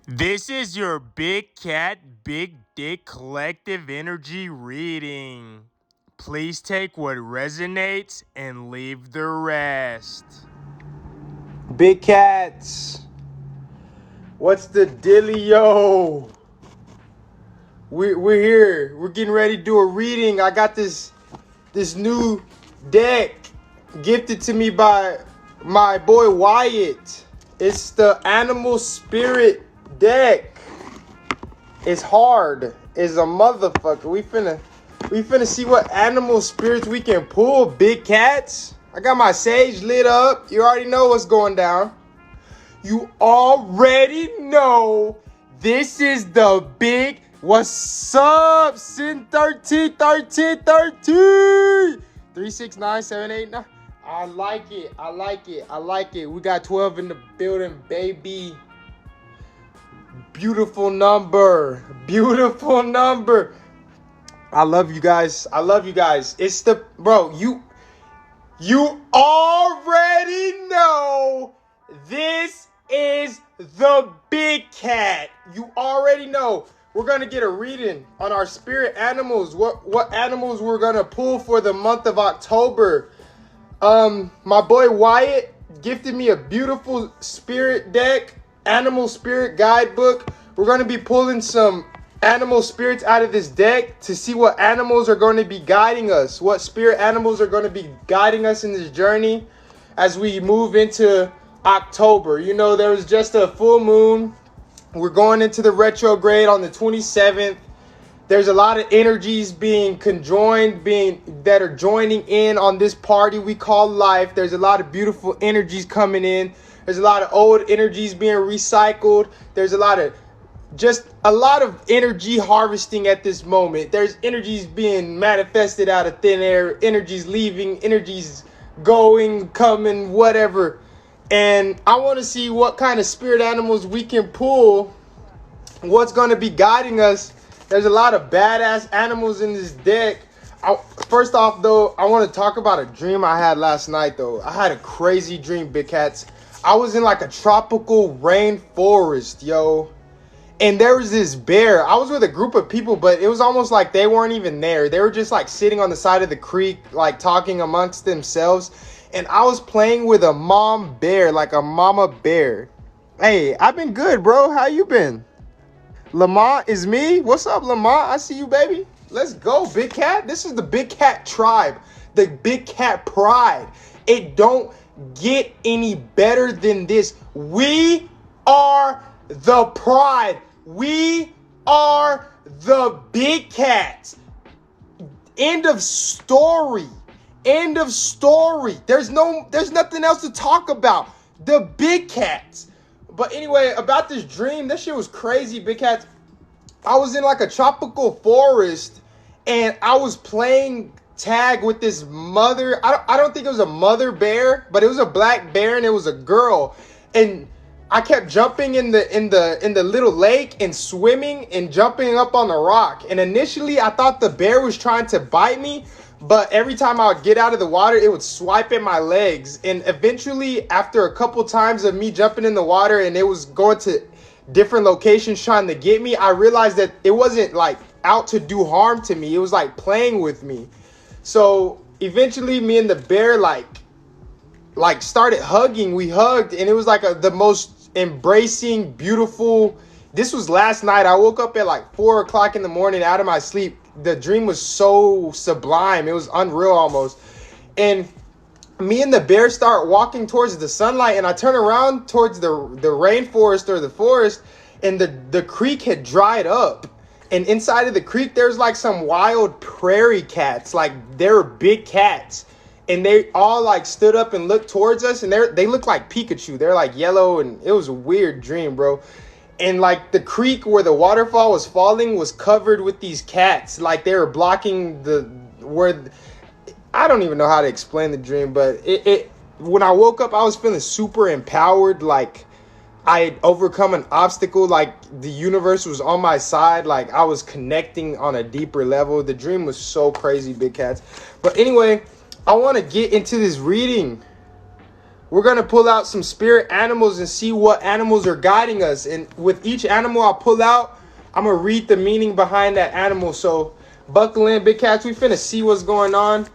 This is your Big Cat, Big Dick Collective Energy reading. Please take what resonates and leave the rest. Big cats, what's the dealio? We're here. We're getting ready to do a reading. I got this new deck gifted to me by my boy Wyatt. It's the Animal Spirit deck. It's hard. It's a motherfucker. We finna see what animal spirits we can pull, big cats. I got my sage lit up. You already know what's going down. You already know this is the big what's up, Sin 13. 369789. I like it. We got 12 in the building, baby. Beautiful number. I love you guys. It's the bro, you already know this is the big cat. You already know. We're gonna get a reading on our spirit animals. What animals we're gonna pull for the month of October. My boy Wyatt gifted me a beautiful spirit deck, animal spirit guidebook. We're gonna be pulling some animal spirits out of this deck to see what animals are going to be guiding us, what spirit animals are going to be guiding us in this journey as we move into October. You know, there was just a full moon. We're going into the retrograde on the 27th. There's a lot of energies being conjoined, that are joining in on this party we call life. There's a lot of beautiful energies coming in. There's a lot of old energies being recycled. There's a lot of energy harvesting at this moment. There's energies being manifested out of thin air, energies leaving, energies going, coming, whatever. And I want to see what kind of spirit animals we can pull, what's going to be guiding us. There's a lot of badass animals in this deck. First off, though, I want to talk about a dream I had last night, though. I had a crazy dream, big cats. I was in like a tropical rainforest, yo. And there was this bear. I was with a group of people, but it was almost like they weren't even there. They were just like sitting on the side of the creek, like talking amongst themselves. And I was playing with a mom bear, like a mama bear. Hey, I've been good, bro. How you been? Lamont is me. What's up, Lamont? I see you, baby. Let's go, big cat. This is the big cat tribe, the big cat pride. It don't get any better than this. We are the pride. We are the big cats. End of story. There's nothing else to talk about. The big cats. But anyway, about this dream, that shit was crazy, big cats. I was in like a tropical forest and I was playing tag with this mother. I don't think it was a mother bear, but it was a black bear and it was a girl. And I kept jumping in the little lake and swimming and jumping up on the rock. And initially I thought the bear was trying to bite me, but every time I would get out of the water, it would swipe at my legs. And eventually, after a couple times of me jumping in the water and it was going to different locations trying to get me, I realized that it wasn't like out to do harm to me. It was like playing with me. So eventually me and the bear like started hugging. We hugged and it was like the most embracing, beautiful. This was last night. I woke up at like 4 o'clock in the morning out of my sleep. The dream was so sublime. It was unreal almost. And me and the bear start walking towards the sunlight and I turn around towards the rainforest or the forest and the creek had dried up. And inside of the creek, there's like some wild prairie cats. Like they're big cats. And they all like stood up and looked towards us and they look like Pikachu. They're like yellow and it was a weird dream, bro. And like the creek where the waterfall was falling was covered with these cats. Like they were blocking I don't even know how to explain the dream, but it when I woke up, I was feeling super empowered. Like I had overcome an obstacle, like the universe was on my side. Like I was connecting on a deeper level. The dream was so crazy, big cats. But anyway, I want to get into this reading. we're going to pull out some spirit animals and see what animals are guiding us. And with each animal I pull out, I'm going to read the meaning behind that animal. So buckle in, big cats. We finna see what's going on.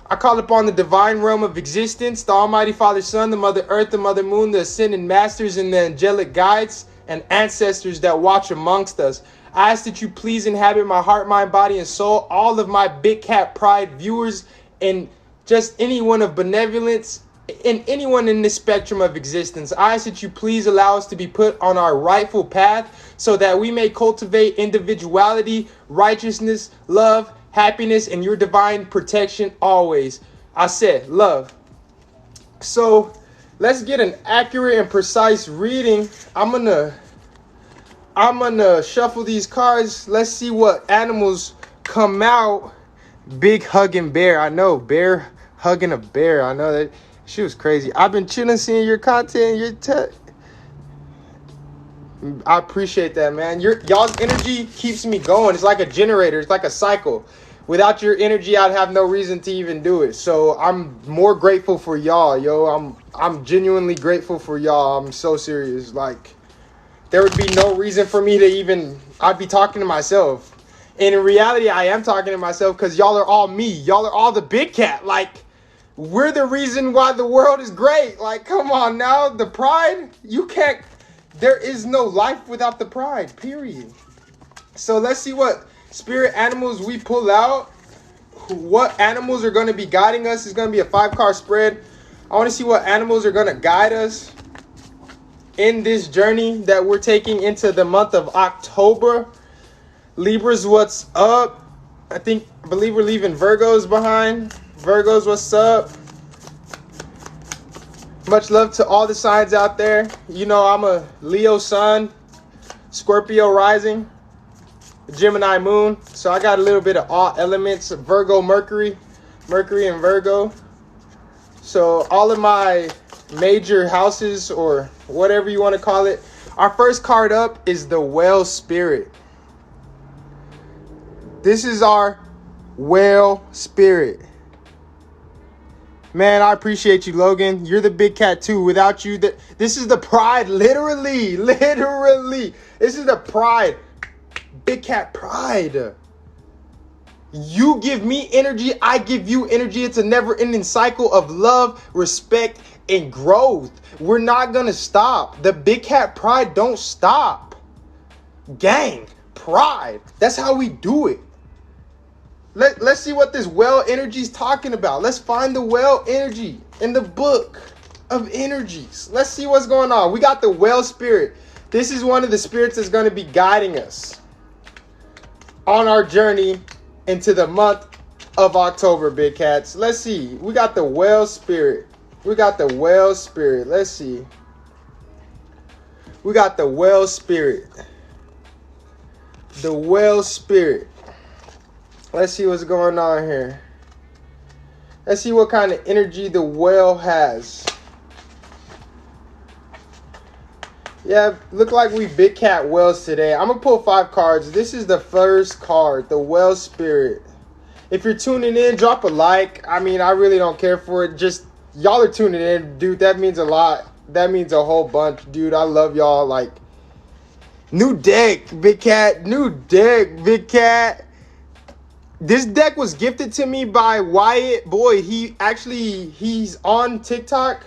I call upon the divine realm of existence, the Almighty Father, Son, the Mother Earth, the Mother Moon, the ascended masters, and the angelic guides and ancestors that watch amongst us. I ask that you please inhabit my heart, mind, body, and soul, all of my Big Cat Pride viewers, and just anyone of benevolence, and anyone in this spectrum of existence. I ask that you please allow us to be put on our rightful path so that we may cultivate individuality, righteousness, love, happiness, and your divine protection always. I said love. So let's get an accurate and precise reading. I'm gonna shuffle these cards. Let's see what animals come out. Big hugging bear. I know, bear hugging a bear. I know that she was crazy. I've been chilling, seeing your content. I appreciate that, man. Y'all's energy keeps me going. It's like a generator. It's like a cycle. Without your energy, I'd have no reason to even do it. So I'm more grateful for y'all, yo. I'm genuinely grateful for y'all. I'm so serious. Like, there would be no reason for me to even, I'd be talking to myself. And in reality, I am talking to myself because y'all are all me. Y'all are all the big cat. Like, we're the reason why the world is great. Like, come on now. The pride, there is no life without the pride, period. So let's see what spirit animals we pull out. What animals are going to be guiding us. It's going to be a 5-card spread. I want to see what animals are going to guide us in this journey that we're taking into the month of October. Libras, what's up? I believe we're leaving Virgos behind. Virgos, what's up? Much love to all the signs out there. You know, I'm a Leo sun, Scorpio rising, Gemini moon. So I got a little bit of all elements. Virgo, Mercury and Virgo. So all of my major houses, or whatever you want to call it. Our first card up is the whale spirit. This is our whale spirit. Man, I appreciate you, Logan. You're the big cat too. Without you, this is the pride. Literally. This is the pride. Big cat pride. You give me energy, I give you energy. It's a never-ending cycle of love, respect, and growth. We're not gonna stop. The big cat pride don't stop. Gang, pride. That's how we do it. Let's see what this whale energy is talking about. Let's find the whale energy in the book of energies. Let's see what's going on. We got the whale spirit. This is one of the spirits that's going to be guiding us on our journey into the month of October, big cats. Let's see. We got the whale spirit. Let's see. We got the whale spirit. The whale spirit. Let's see what's going on here. Let's see what kind of energy the whale has. Yeah, look like we big cat whales today. I'm going to pull 5 cards. This is the first card, the whale spirit. If you're tuning in, drop a like. I mean, I really don't care for it. Just, y'all are tuning in. Dude, that means a lot. That means a whole bunch. Dude, I love y'all. Like, new deck, big cat. New deck, big cat. This deck was gifted to me by Wyatt. Boy, he's on TikTok.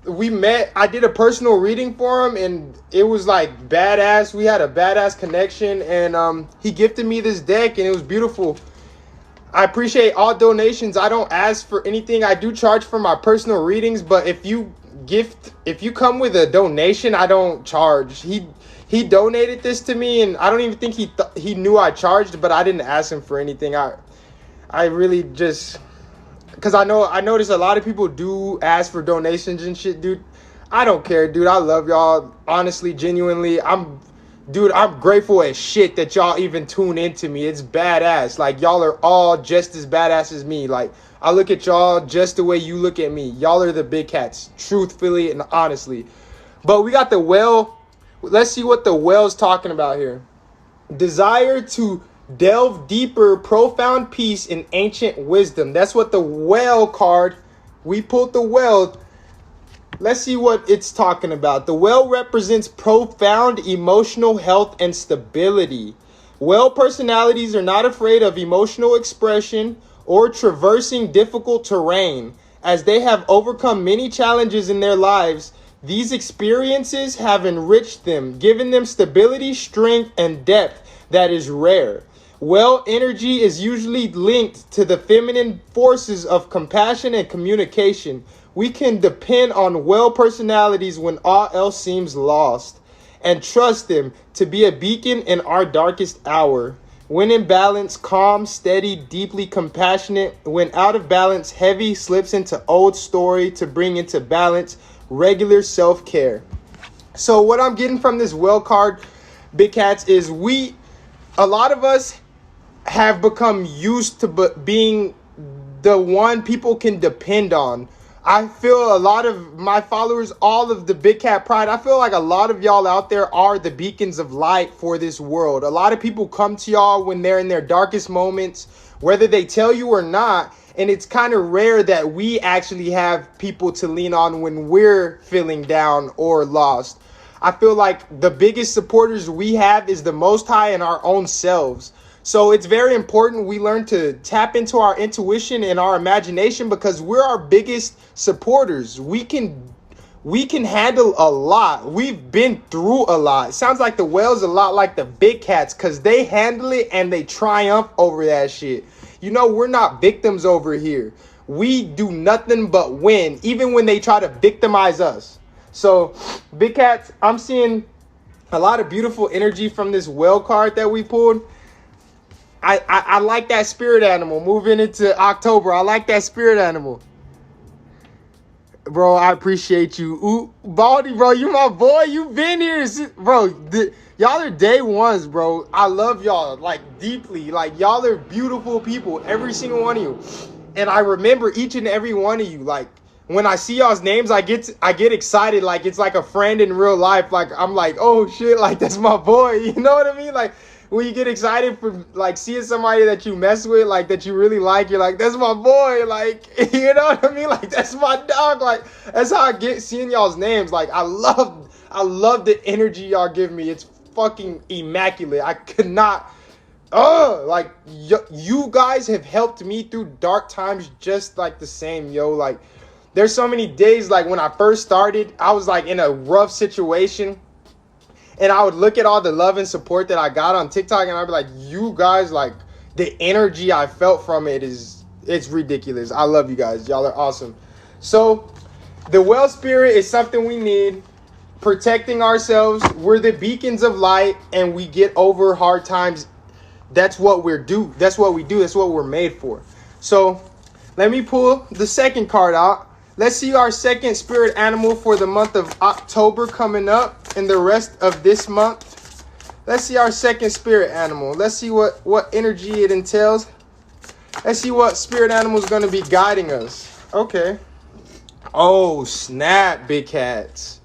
We met. I did a personal reading for him, and it was like badass. We had a badass connection, and he gifted me this deck, and it was beautiful. I appreciate all donations. I don't ask for anything. I do charge for my personal readings, but if you come with a donation, I don't charge. He donated this to me, and I don't even think he knew I charged, but I didn't ask him for anything. I really just, because I notice a lot of people do ask for donations and shit, dude. I don't care, dude. I love y'all, honestly, genuinely. I'm grateful as shit that y'all even tune into me. It's badass. Like, y'all are all just as badass as me. Like, I look at y'all just the way you look at me. Y'all are the big cats, truthfully and honestly. But we got the whale. Let's see what the whale's talking about here. Desire to delve deeper, profound peace and ancient wisdom. That's what the whale card We pulled the whale. Let's see what it's talking about. The whale represents profound emotional health and stability. Whale personalities are not afraid of emotional expression or traversing difficult terrain. As they have overcome many challenges in their lives, these experiences have enriched them, giving them stability, strength, and depth that is rare. Whale energy is usually linked to the feminine forces of compassion and communication. We can depend on whale personalities when all else seems lost, and trust them to be a beacon in our darkest hour. When in balance, calm, steady, deeply compassionate. When out of balance, heavy, slips into old story to bring into balance, regular self-care. So what I'm getting from this whale card, Big Cats, is a lot of us have become used to being the one people can depend on. I feel a lot of my followers, all of the Big Cat Pride, I feel like a lot of y'all out there are the beacons of light for this world. A lot of people come to y'all when they're in their darkest moments, whether they tell you or not. And it's kind of rare that we actually have people to lean on when we're feeling down or lost. I feel like the biggest supporters we have is the Most High and our own selves. So it's very important we learn to tap into our intuition and our imagination, because we're our biggest supporters. We can handle a lot. We've been through a lot. It sounds like the whales a lot like the Big Cats, because they handle it and they triumph over that shit. You know, we're not victims over here. We do nothing but win, even when they try to victimize us. So, Big Cats, I'm seeing a lot of beautiful energy from this whale card that we pulled. I like that spirit animal moving into October. I like that spirit animal. Bro, I appreciate you. Ooh, Baldy, bro, you my boy. You been here. Bro, y'all are day ones, bro. I love y'all, like, deeply. Like, y'all are beautiful people, every single one of you. And I remember each and every one of you. Like, when I see y'all's names, I get excited. Like, it's like a friend in real life. Like, I'm like, oh, shit, like, that's my boy. You know what I mean? Like, when you get excited for, like, seeing somebody that you mess with, like, that you really like, you're like, that's my boy, like, you know what I mean? Like, that's my dog. Like, that's how I get seeing y'all's names. Like, I love the energy y'all give me. It's fucking immaculate. I could not, like, you guys have helped me through dark times just like the same, yo. Like, there's so many days, like, when I first started, I was, like, in a rough situation. And I would look at all the love and support that I got on TikTok, and I'd be like, you guys, like, the energy I felt from it's ridiculous. I love you guys. Y'all are awesome. So the whale spirit is something we need. Protecting ourselves. We're the beacons of light, and we get over hard times. That's what we do. That's what we're made for. So let me pull the second card out. Let's see our second spirit animal for the month of October coming up and the rest of this month. Let's see our second spirit animal. Let's see what energy it entails. Let's see what spirit animal is going to be guiding us. Okay. Oh, snap, Big Cats.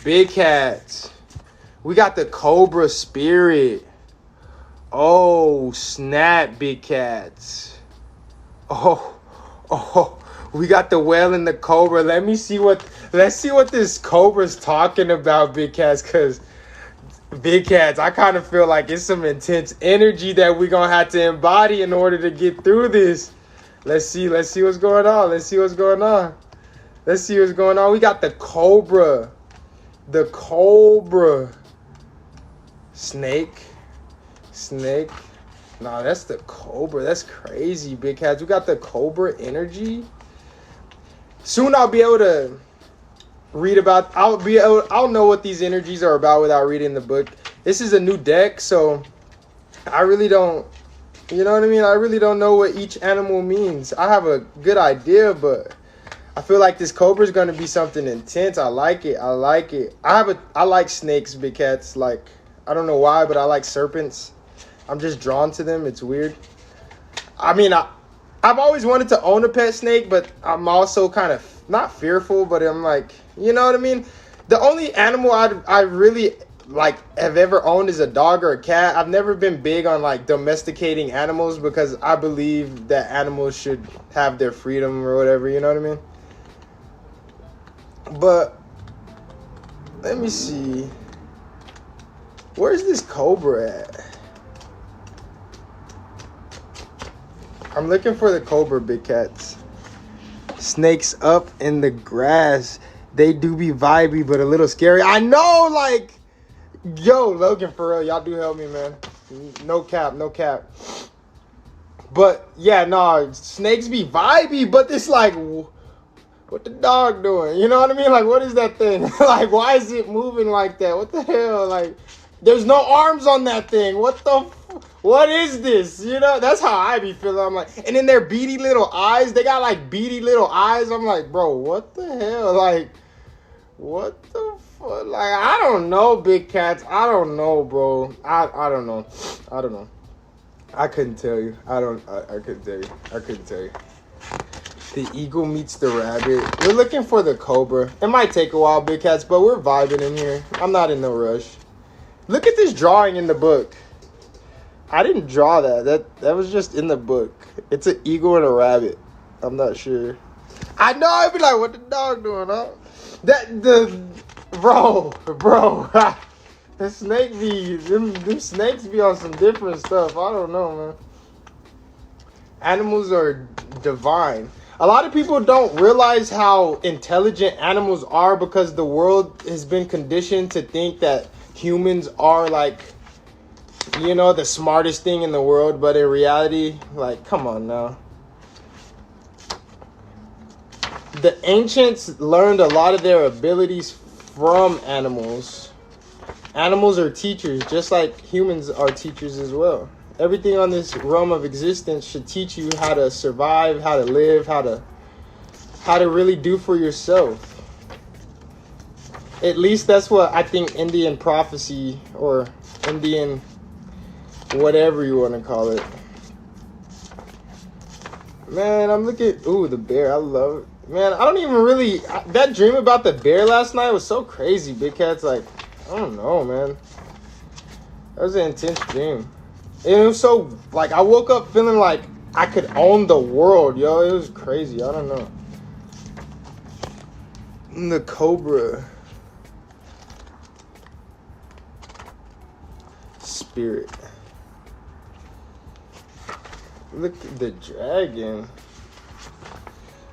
Big Cats. We got the Cobra spirit. Oh, snap, Big Cats. Oh. We got the whale and the cobra. Let's see what this cobra's talking about, Big Cats, because Big Cats, I kind of feel like it's some intense energy that we're going to have to embody in order to get through this. Let's see what's going on. We got the cobra. The cobra. Snake. Nah, that's the cobra. That's crazy, Big Cats. We got the cobra energy. Soon I'll be able to read about, I'll know what these energies are about without reading the book. This is a new deck, so I really don't, you know what I mean? I really don't know what each animal means. I have a good idea, but I feel like this cobra is going to be something intense. I like it. I like snakes, Big Cats. Like, I don't know why, but I like serpents. I'm just drawn to them. It's weird. I mean, I've always wanted to own a pet snake, but I'm also kind of not fearful, but I'm like, you know what I mean? The only animal I really like have ever owned is a dog or a cat. I've never been big on like domesticating animals because I believe that animals should have their freedom or whatever, you know what I mean? But let me see. Where's this Cobra at? I'm looking for the Cobra, big cats. Snakes up in the grass. They do be vibey, but a little scary. I know, like, yo, Logan, for real, y'all do help me, man. No cap, no cap. But, yeah, no, snakes be vibey, but it's like, what the dog doing? You know what I mean? Like, what is that thing? Like, why is it moving like that? What the hell? Like, there's no arms on that thing. What is this? You know, that's how I be feeling. I'm like, and then their beady little eyes. They got like beady little eyes. I'm like, bro, what the hell? Like, what the fuck? Like, I don't know, big cats. I don't know, bro. I don't know. I don't know. I couldn't tell you. I couldn't tell you. I couldn't tell you. The eagle meets the rabbit. We're looking for the Cobra. It might take a while, big cats, but we're vibing in here. I'm not in no rush. Look at this drawing in the book. I didn't draw that. That was just in the book. It's an eagle and a rabbit. I'm not sure. I know. I'd be like, what the dog doing, huh? Bro. The snake be, them snakes be on some different stuff. I don't know, man. Animals are divine. A lot of people don't realize how intelligent animals are because the world has been conditioned to think that humans are like, you know, the smartest thing in the world. But in reality, like, come on now. The ancients learned a lot of their abilities from animals. Animals are teachers, just like humans are teachers as well. Everything on this realm of existence should teach you how to survive, how to live, how to really do for yourself. At least that's what I think Indian prophecy or Indian whatever you want to call it. Man, I'm looking. Ooh, the bear. I love it. Man, I don't even really. That dream about the bear last night was so crazy. Big Cat's like, I don't know, man. That was an intense dream. It was so, like, I woke up feeling like I could own the world, yo. It was crazy. I don't know. The Cobra. Spirit. Look at the dragon.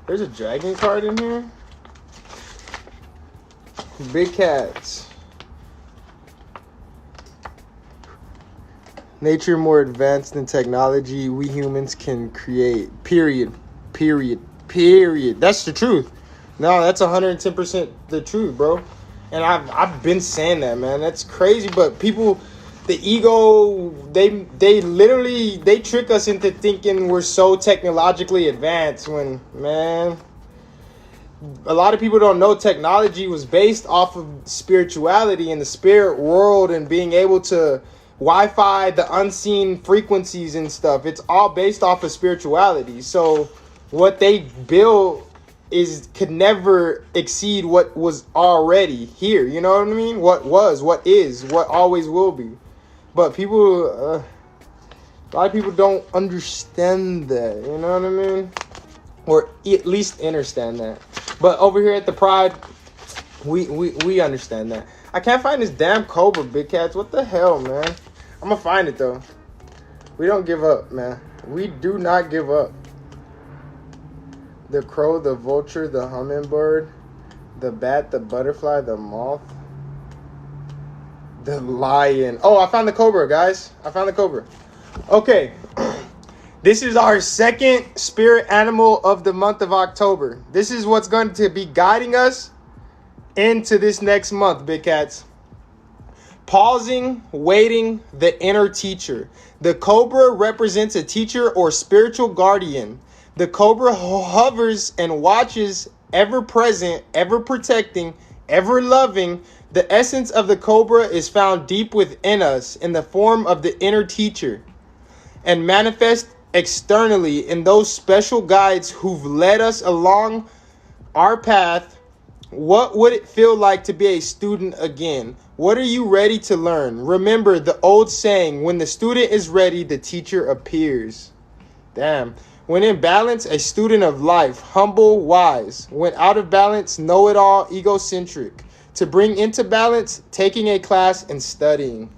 There's a dragon card in here. Big cats. Nature more advanced than technology. We humans can create. Period. That's the truth. No, that's 110% the truth, bro. And I've been saying that, man. That's crazy, but people, the ego, they literally trick us into thinking we're so technologically advanced when, man, a lot of people don't know technology was based off of spirituality and the spirit world and being able to Wi-Fi, the unseen frequencies and stuff. It's all based off of spirituality. So what they build could never exceed what was already here. You know what I mean? What was, what is, what always will be. But people, a lot of people don't understand that. You know what I mean? Or at least understand that. But over here at the Pride, we understand that. I can't find this damn Cobra, big cats. What the hell, man? I'm gonna find it though. We don't give up, man. We do not give up. The crow, the vulture, the hummingbird, the bat, the butterfly, the moth, the lion. Oh, I found the Cobra, guys. I found the Cobra. Okay. This is our second spirit animal of the month of October. This is what's going to be guiding us into this next month, big cats. Pausing, waiting, the inner teacher. The Cobra represents a teacher or spiritual guardian. The Cobra hovers and watches, ever present, ever protecting, ever loving. The essence of the Cobra is found deep within us in the form of the inner teacher and manifest externally in those special guides who've led us along our path. What would it feel like to be a student again? What are you ready to learn? Remember the old saying, when the student is ready, the teacher appears. Damn. When in balance, a student of life, humble, wise. When out of balance, know-it-all, egocentric. To bring into balance, taking a class and studying.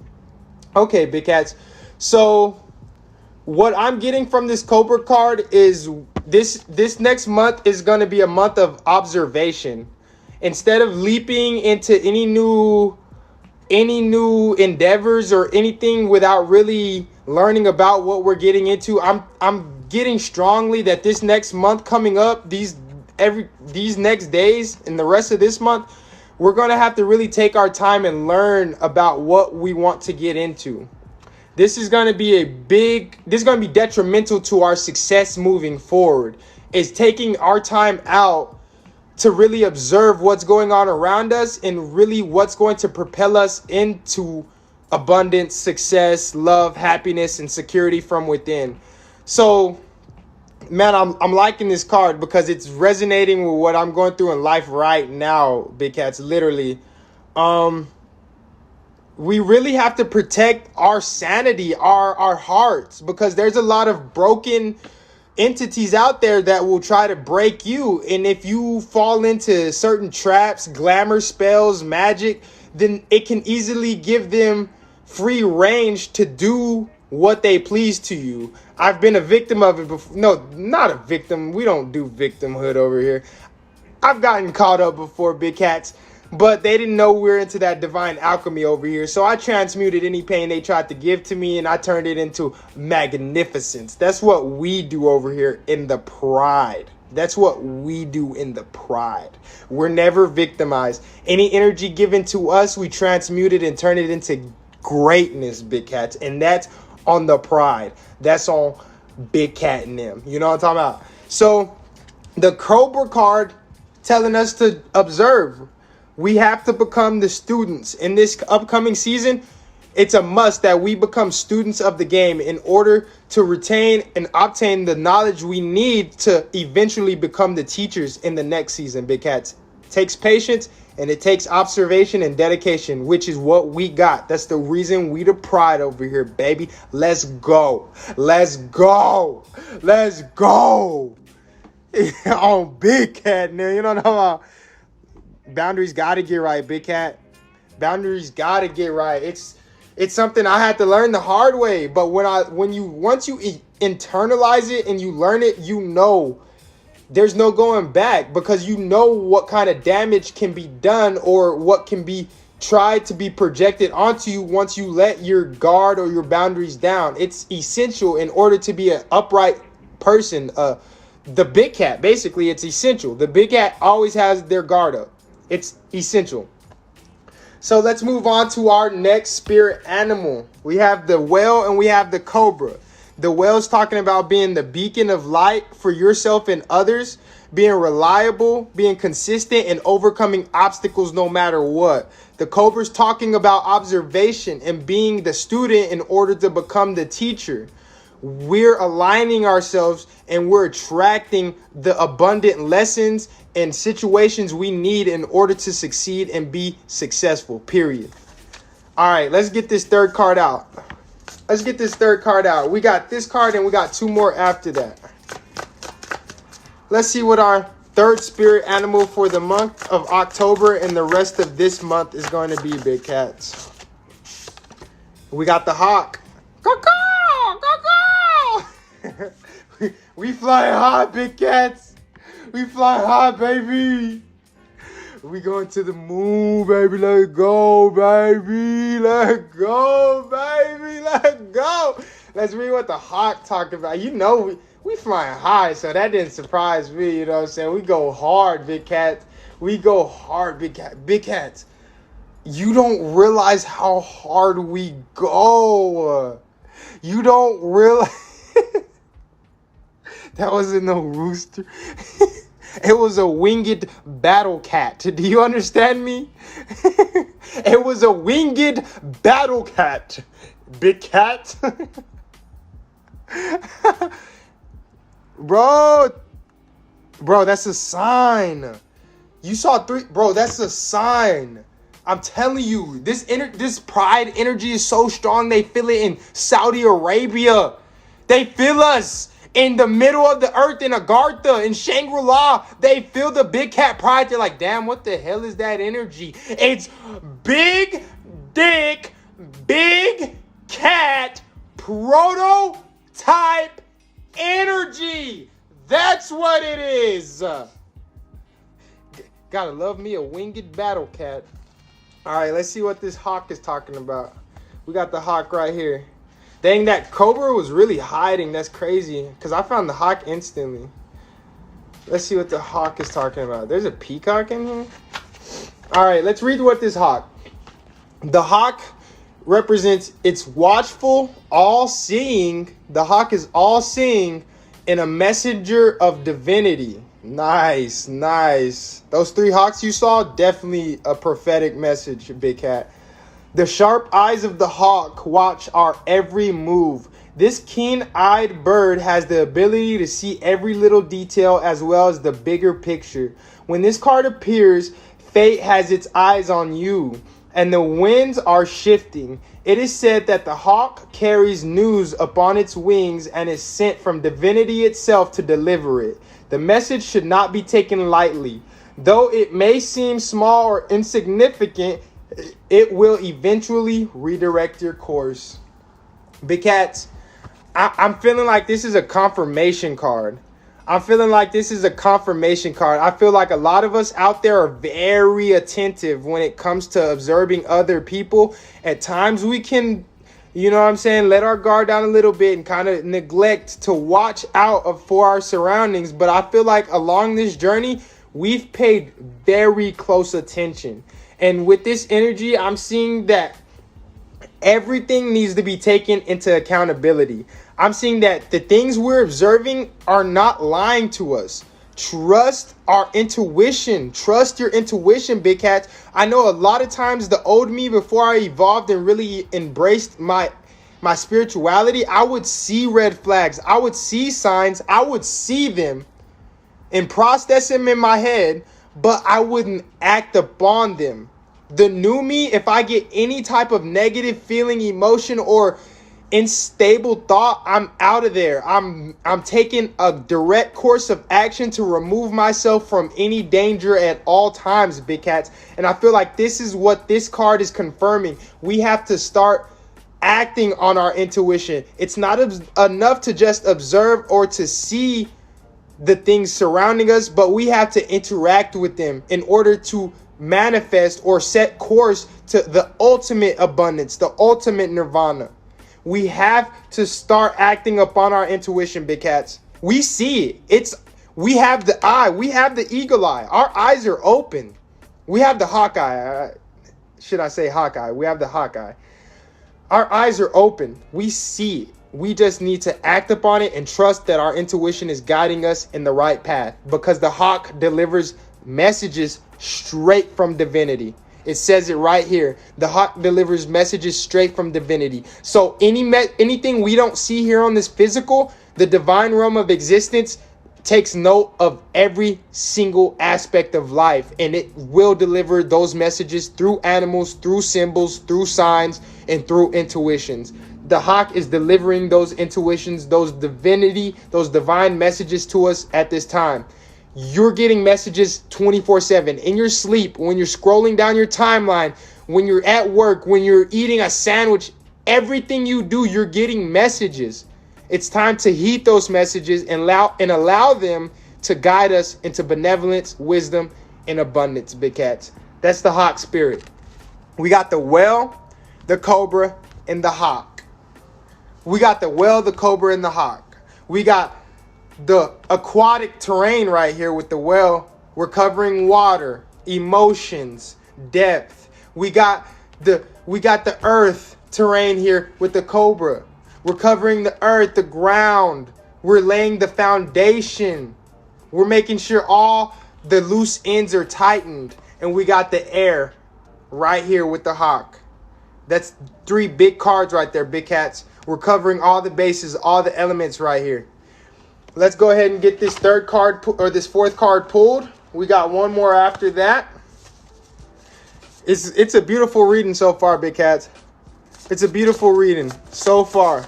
Okay, big cats. So what I'm getting from this Cobra card is this next month is going to be a month of observation. Instead of leaping into any new endeavors or anything without really learning about what we're getting into, I'm getting strongly that this next month coming up, these next days and the rest of this month, we're going to have to really take our time and learn about what we want to get into. This is going to be detrimental to our success moving forward. Is taking our time out to really observe what's going on around us and really what's going to propel us into abundance, success, love, happiness, and security from within. So, man, I'm liking this card because it's resonating with what I'm going through in life right now, big cats, literally. We really have to protect our sanity, our hearts, because there's a lot of broken entities out there that will try to break you. And if you fall into certain traps, glamour spells, magic, then it can easily give them free range to do what they please to you. I've been a victim of it before. No, not a victim. We don't do victimhood over here. I've gotten caught up before, big cats. But they didn't know we're into that divine alchemy over here. So I transmuted any pain they tried to give to me and I turned it into magnificence. That's what we do over here in the pride. That's what we do in the pride. We're never victimized. Any energy given to us, we transmute it and turn it into greatness, big cats. And that's on the pride. That's on Big Cat and them. You know what I'm talking about? So the Cobra card telling us to observe. We have to become the students. In this upcoming season, it's a must that we become students of the game in order to retain and obtain the knowledge we need to eventually become the teachers in the next season, big cats. It takes patience and it takes observation and dedication, which is what we got. That's the reason we the pride over here, baby. Let's go. Let's go. Let's go. On Big Cat now, you know what I'm talking about? Boundaries gotta get right, big cat. Boundaries gotta get right. It's something I had to learn the hard way. But once you internalize it and you learn it, you know there's no going back, because you know what kind of damage can be done or what can be tried to be projected onto you once you let your guard or your boundaries down. It's essential in order to be an upright person. The big cat, basically, it's essential. The big cat always has their guard up. It's essential. So let's move on to our next spirit animal. We have the whale and we have the cobra. The whale's talking about being the beacon of light for yourself and others, being reliable, being consistent, and overcoming obstacles no matter what. The cobra's talking about observation and being the student in order to become the teacher. We're aligning ourselves and we're attracting the abundant lessons and situations we need in order to succeed and be successful, period. All right, let's get this third card out. We got this card and we got two more after that. Let's see what our third spirit animal for the month of October and the rest of this month is going to be, big cats. We got the hawk. We fly high, big cats. We fly high, baby. We going to the moon, baby. Let's go, baby. Let's go, baby. Let's go. Let's read what the hawk talked about. You know, we flying high, so that didn't surprise me. You know what I'm saying? We go hard, big cats. We go hard, big cat. Big cats. You don't realize how hard we go. You don't realize. That wasn't no rooster. It was a winged battle cat. Do you understand me? It was a winged battle cat. Big cat. Bro, that's a sign. You saw three. Bro, that's a sign. I'm telling you, this pride energy is so strong. They feel it in Saudi Arabia. They feel us. In the middle of the earth in Agartha, in Shangri-La, they feel the big cat pride. They're like, damn, what the hell is that energy? It's big dick, big cat, prototype energy. That's what it is. Gotta love me a winged battle cat. All right, let's see what this hawk is talking about. We got the hawk right here. Dang, that Cobra was really hiding. That's crazy. Because I found the hawk instantly. Let's see what the hawk is talking about. There's a peacock in here. All right, let's read what this hawk. The hawk represents it's watchful, all-seeing. The hawk is all-seeing and a messenger of divinity. Nice, nice. Those 3 hawks you saw, definitely a prophetic message, big cat. The sharp eyes of the hawk watch our every move. This keen-eyed bird has the ability to see every little detail as well as the bigger picture. When this card appears, fate has its eyes on you, and the winds are shifting. It is said that the hawk carries news upon its wings and is sent from divinity itself to deliver it. The message should not be taken lightly. Though it may seem small or insignificant, it will eventually redirect your course. Big cats, I'm feeling like this is a confirmation card. I feel like a lot of us out there are very attentive when it comes to observing other people. At times we can, you know what I'm saying, let our guard down a little bit and kind of neglect to watch out for our surroundings. But I feel like along this journey, we've paid very close attention. And with this energy, I'm seeing that everything needs to be taken into accountability. I'm seeing that the things we're observing are not lying to us. Trust our intuition. Trust your intuition, big cats. I know a lot of times the old me, before I evolved and really embraced my spirituality, I would see red flags. I would see signs. I would see them and process them in my head, but I wouldn't act upon them. The new me, if I get any type of negative feeling, emotion, or unstable thought, I'm out of there. I'm taking a direct course of action to remove myself from any danger at all times, big cats. And I feel like this is what this card is confirming. We have to start acting on our intuition. It's not enough to just observe or to see the things surrounding us, but we have to interact with them in order to manifest or set course to the ultimate abundance, the ultimate nirvana. We have to start acting upon our intuition, big cats. We see it. We have the eye. We have the eagle eye. Our eyes are open. We have the hawk eye. Should I say hawk eye? We have the hawk eye. Our eyes are open. We see it. We just need to act upon it and trust that our intuition is guiding us in the right path, because the hawk delivers messages straight from divinity. It says it right here. The hawk delivers messages straight from divinity. So anything we don't see here on this physical, the divine realm of existence takes note of every single aspect of life, and it will deliver those messages through animals, through symbols, through signs, and through intuitions. The hawk is delivering those intuitions, those divine messages to us at this time. You're getting messages 24/7 in your sleep, when you're scrolling down your timeline, when you're at work, when you're eating a sandwich. Everything you do, you're getting messages. It's time to heed those messages and allow them to guide us into benevolence, wisdom, and abundance, big cats. That's the hawk spirit. We got the whale, the cobra, and the hawk. We got the whale, the cobra, and the hawk. We got the aquatic terrain right here with the whale. We're covering water, emotions, depth. We got the earth terrain here with the cobra. We're covering the earth, the ground. We're laying the foundation. We're making sure all the loose ends are tightened. And we got the air right here with the hawk. That's 3 big cards right there, big cats. We're covering all the bases, all the elements right here. Let's go ahead and get this 4th card pulled. We got one more after that. It's a beautiful reading so far, big cats. It's a beautiful reading so far.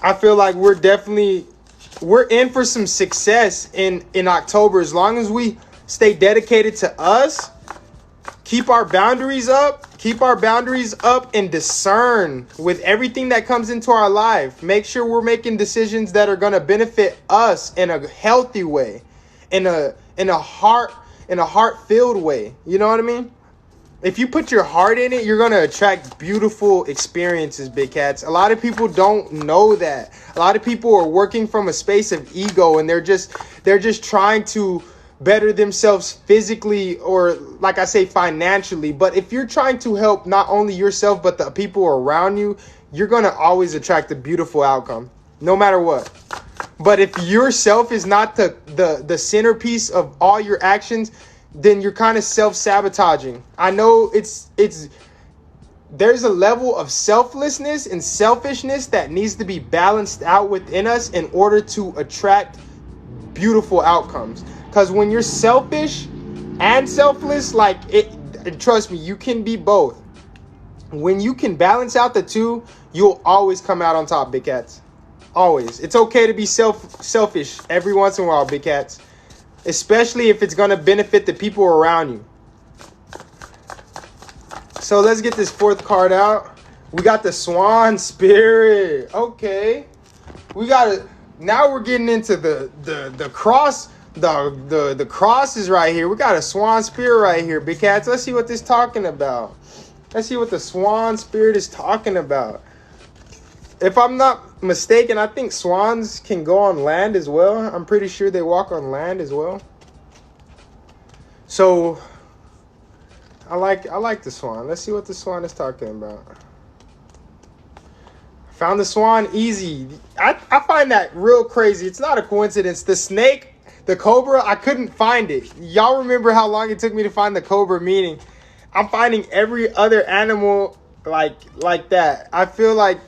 I feel like we're in for some success in October as long as we stay dedicated to us, keep our boundaries up, and discern with everything that comes into our life. Make sure we're making decisions that are going to benefit us in a healthy way, in a heart-filled way. You know what I mean? If you put your heart in it, you're going to attract beautiful experiences, big cats. A lot of people don't know that. A lot of people are working from a space of ego, and they're just trying to better themselves physically, or like I say, financially. But if you're trying to help not only yourself but the people around you, you're going to always attract a beautiful outcome, no matter what. But if yourself is not the centerpiece of all your actions, then you're kind of self-sabotaging. I know there's a level of selflessness and selfishness that needs to be balanced out within us in order to attract beautiful outcomes. Because when you're selfish and selfless, like trust me, you can be both. When you can balance out the two, you'll always come out on top, big cats. Always. It's okay to be selfish every once in a while, big cats. Especially if it's going to benefit the people around you. So let's get this fourth card out. We got the Swan Spirit. Okay. Now we're getting into the cross. The crosses right here. We got a Swan Spirit right here, big cats. Let's see what this is talking about. Let's see what the Swan Spirit is talking about. If I'm not mistaken, I think swans can go on land as well. I'm pretty sure they walk on land as well. So I like the swan. Let's see what the swan is talking about. Found the swan easy. I find that real crazy. It's not a coincidence. The snake, the cobra, I couldn't find it. Y'all remember how long it took me to find the cobra, meaning I'm finding every other animal like that. I feel like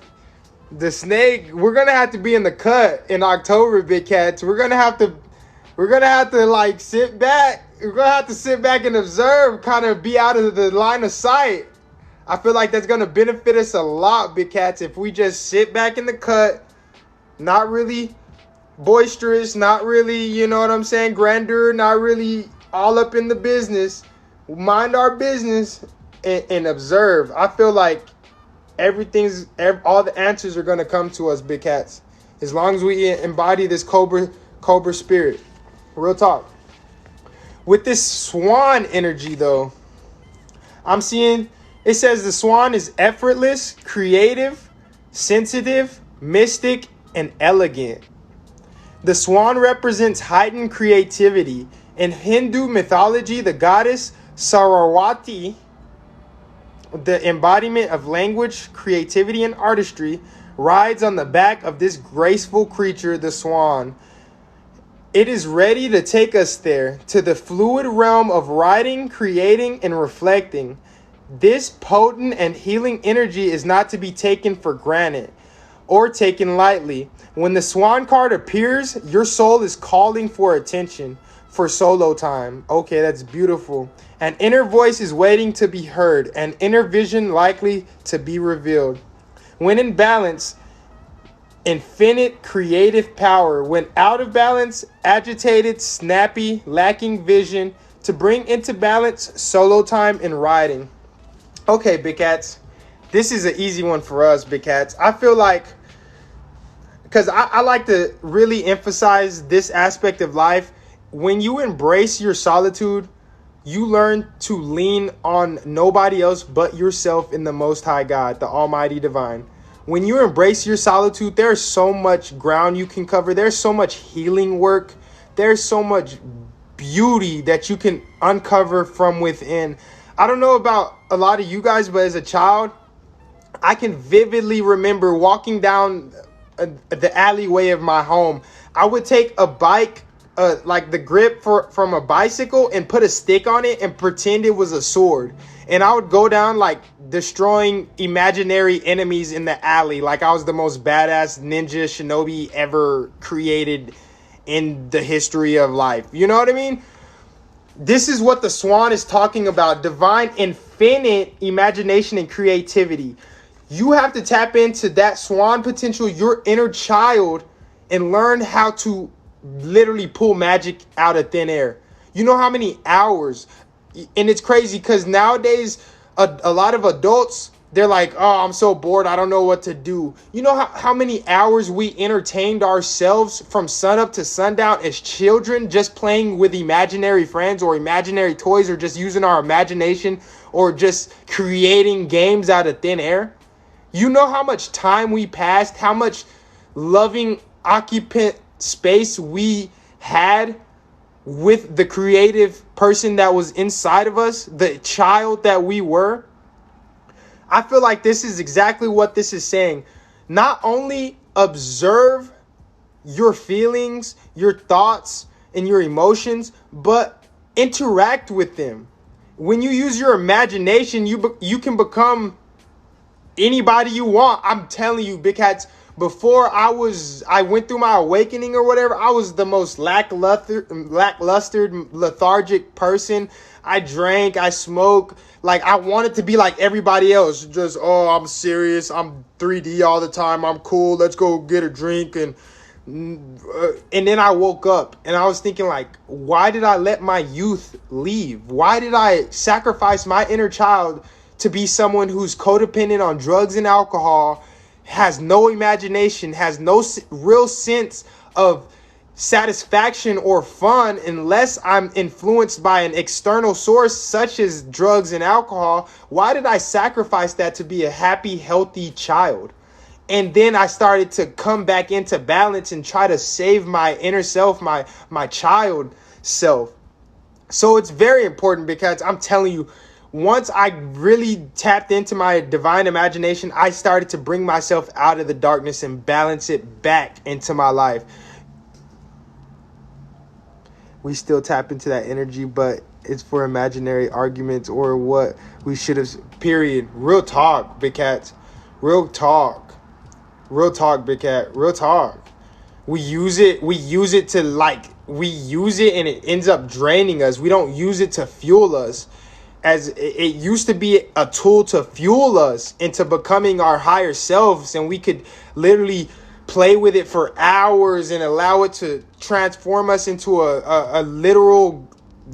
the snake, we're gonna have to be in the cut in October, big cats. We're gonna have to like sit back. We're gonna have to sit back and observe, kind of be out of the line of sight. I feel like that's gonna benefit us a lot, big cats, if we just sit back in the cut, not really boisterous, not really, you know what I'm saying, grandeur, not really all up in the business. Mind our business and observe. I feel like all the answers are going to come to us, big cats, as long as we embody this cobra spirit. Real talk. With this swan energy, though, I'm seeing it says the swan is effortless, creative, sensitive, mystic, and elegant. The swan represents heightened creativity. In Hindu mythology, the goddess Saraswati, the embodiment of language, creativity, and artistry, rides on the back of this graceful creature, the swan. It is ready to take us there, to the fluid realm of writing, creating, and reflecting. This potent and healing energy is not to be taken for granted or taken lightly. When the swan card appears, your soul is calling for attention, for solo time. Okay, that's beautiful. An inner voice is waiting to be heard, an inner vision likely to be revealed. When in balance, infinite creative power. When out of balance, agitated, snappy, lacking vision. To bring into balance, solo time and writing. Okay, big cats. This is an easy one for us, big cats. I feel like, because I like to really emphasize this aspect of life. When you embrace your solitude, you learn to lean on nobody else but yourself in the Most High God, the Almighty Divine. When you embrace your solitude, there's so much ground you can cover. There's so much healing work. There's so much beauty that you can uncover from within. I don't know about a lot of you guys, but as a child, I can vividly remember walking down the alleyway of my home. I would take a bike, like the grip from a bicycle, and put a stick on it and pretend it was a sword. And I would go down like destroying imaginary enemies in the alley. Like I was the most badass ninja shinobi ever created in the history of life. You know what I mean? This is what the swan is talking about. Divine, infinite imagination and creativity. You have to tap into that swan potential, your inner child, and learn how to literally pull magic out of thin air. You know how many hours, and it's crazy because nowadays a lot of adults, they're like, oh, I'm so bored, I don't know what to do. You know how many hours we entertained ourselves from sunup to sundown as children, just playing with imaginary friends or imaginary toys, or just using our imagination, or just creating games out of thin air? You know how much time we passed, how much loving occupant space we had with the creative person that was inside of us, the child that we were. I feel like this is exactly what this is saying. Not only observe your feelings, your thoughts, and your emotions, but interact with them. When you use your imagination, you can become anybody you want. I'm telling you, because before I went through my awakening or whatever, I was the most lackluster, lethargic person. I drank, I smoked. Like, I wanted to be like everybody else. Just, oh, I'm serious. I'm 3D all the time. I'm cool. Let's go get a drink. And then I woke up and I was thinking, like, why did I let my youth leave? Why did I sacrifice my inner child to be someone who's codependent on drugs and alcohol, has no imagination, has no real sense of satisfaction or fun unless I'm influenced by an external source such as drugs and alcohol? Why did I sacrifice that to be a happy, healthy child? And then I started to come back into balance and try to save my inner self, my child self. So it's very important, because I'm telling you, once I really tapped into my divine imagination, I started to bring myself out of the darkness and balance it back into my life. We still tap into that energy, but it's for imaginary arguments or what we should have, period. Real talk, big cats. Real talk. Real talk, big cat. Real talk. We use it to, like, we use it and it ends up draining us. We don't use it to fuel us. As it used to be a tool to fuel us into becoming our higher selves, and we could literally play with it for hours and allow it to transform us into a literal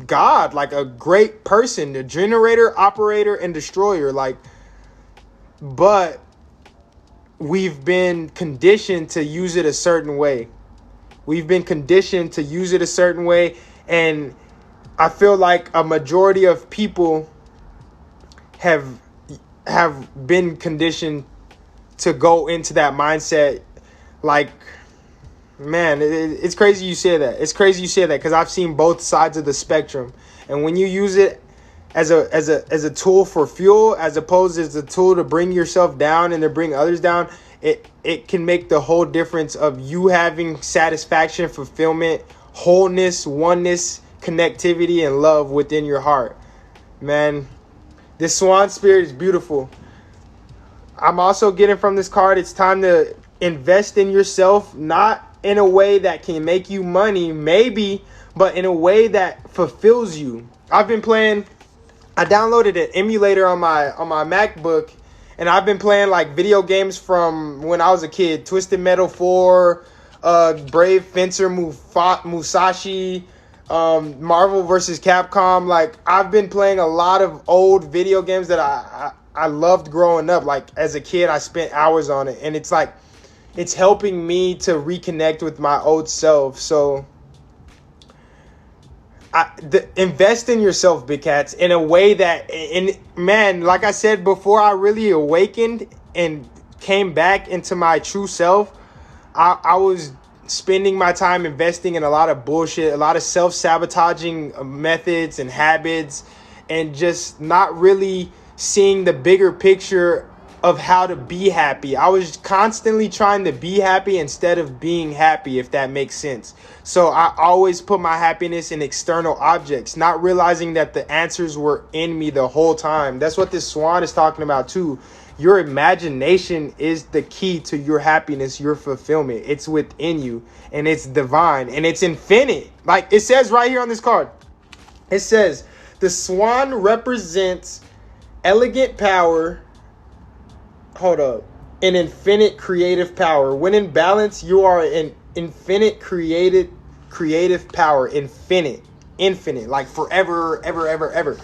god, like a great person, a generator, operator, and destroyer. Like, but we've been conditioned to use it a certain way. We've been conditioned to use it a certain way, and I feel like a majority of people have been conditioned to go into that mindset. Like, man, it's crazy you say that. It's crazy you say that, because I've seen both sides of the spectrum. And when you use it as a tool for fuel, as opposed as a tool to bring yourself down and to bring others down, it can make the whole difference of you having satisfaction, fulfillment, wholeness, oneness, connectivity, and love within your heart. Man, this swan spirit is beautiful. I'm also getting from this card, it's time to invest in yourself, not in a way that can make you money, maybe, but in a way that fulfills you. I downloaded an emulator on my MacBook, and I've been playing like video games from when I was a kid. Twisted Metal 4, Brave Fencer Musashi, Marvel vs. Capcom. Like, I've been playing a lot of old video games that I loved growing up. Like, as a kid, I spent hours on it, and it's like, it's helping me to reconnect with my old self. So invest in yourself, big cats, in a way that, man, like I said before, I really awakened and came back into my true self. I was spending my time investing in a lot of bullshit, a lot of self-sabotaging methods and habits, and just not really seeing the bigger picture of how to be happy. I was constantly trying to be happy instead of being happy, if that makes sense. So I always put my happiness in external objects, not realizing that the answers were in me the whole time. That's what this swan is talking about too. Your imagination is the key to your happiness, your fulfillment. It's within you, and it's divine, and it's infinite. Like it says right here on this card. It says, the swan represents elegant power. hold up. An infinite creative power. When in balance, you are an infinite creative power. Infinite, like forever, ever.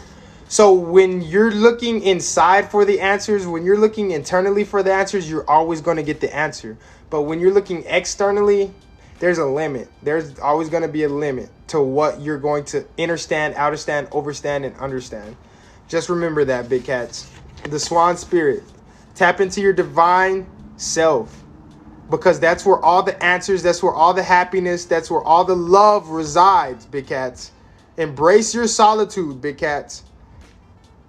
So when you're looking inside for the answers, when you're looking internally for the answers, you're always going to get the answer. But when you're looking externally, there's a limit. There's always going to be a limit to what you're going to understand, outstand, overstand, and understand. Just remember that, big cats. The Swan spirit. Tap into your divine self, because that's where all the answers, that's where all the happiness, that's where all the love resides, big cats. Embrace your solitude, big cats.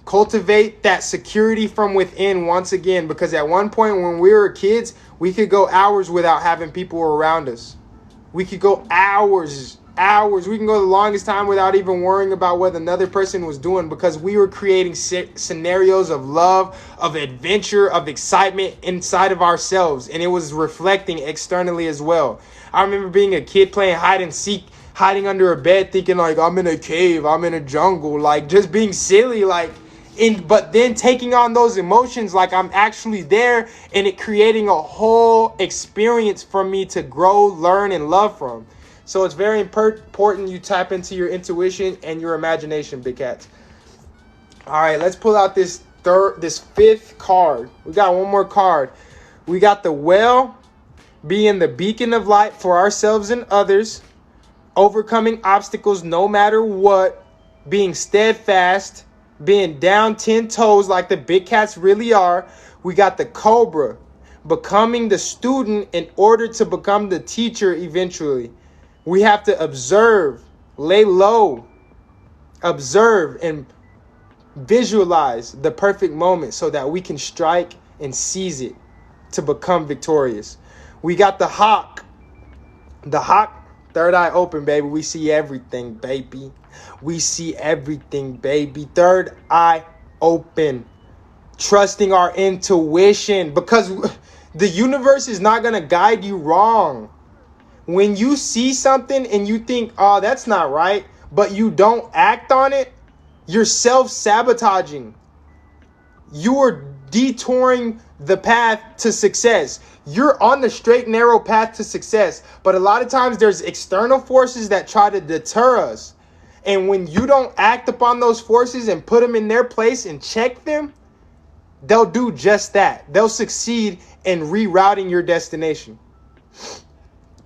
Cultivate that security from within once again, because at one point when we were kids, we could go hours without having people around us. We could go hours. We can go the longest time without even worrying about what another person was doing, because we were creating scenarios of love, of adventure, of excitement inside of ourselves. And it was reflecting externally as well. I remember being a kid playing hide and seek, hiding under a bed, thinking like, I'm in a cave, I'm in a jungle, like just being silly, like. But then taking on those emotions like I'm actually there, and it creating a whole experience for me to grow, learn, and love from. So it's very important you tap into your intuition and your imagination, big cats. All right, let's pull out this fifth card. We got one more card. We got the whale, being the beacon of light for ourselves and others, overcoming obstacles no matter what, being steadfast, being down 10 toes like the big cats really are. We got the Cobra, becoming the student in order to become the teacher eventually. We have to observe, lay low, observe, and visualize the perfect moment so that we can strike and seize it to become victorious. We got the hawk. The hawk, third eye open, baby. We see everything, baby. We see everything, baby. Third eye open. Trusting our intuition, because the universe is not going to guide you wrong. When you see something and you think, oh, that's not right, but you don't act on it, you're self-sabotaging. You are detouring the path to success. You're on the straight, narrow path to success. But a lot of times there's external forces that try to deter us. And when you don't act upon those forces and put them in their place and check them, they'll do just that. They'll succeed in rerouting your destination.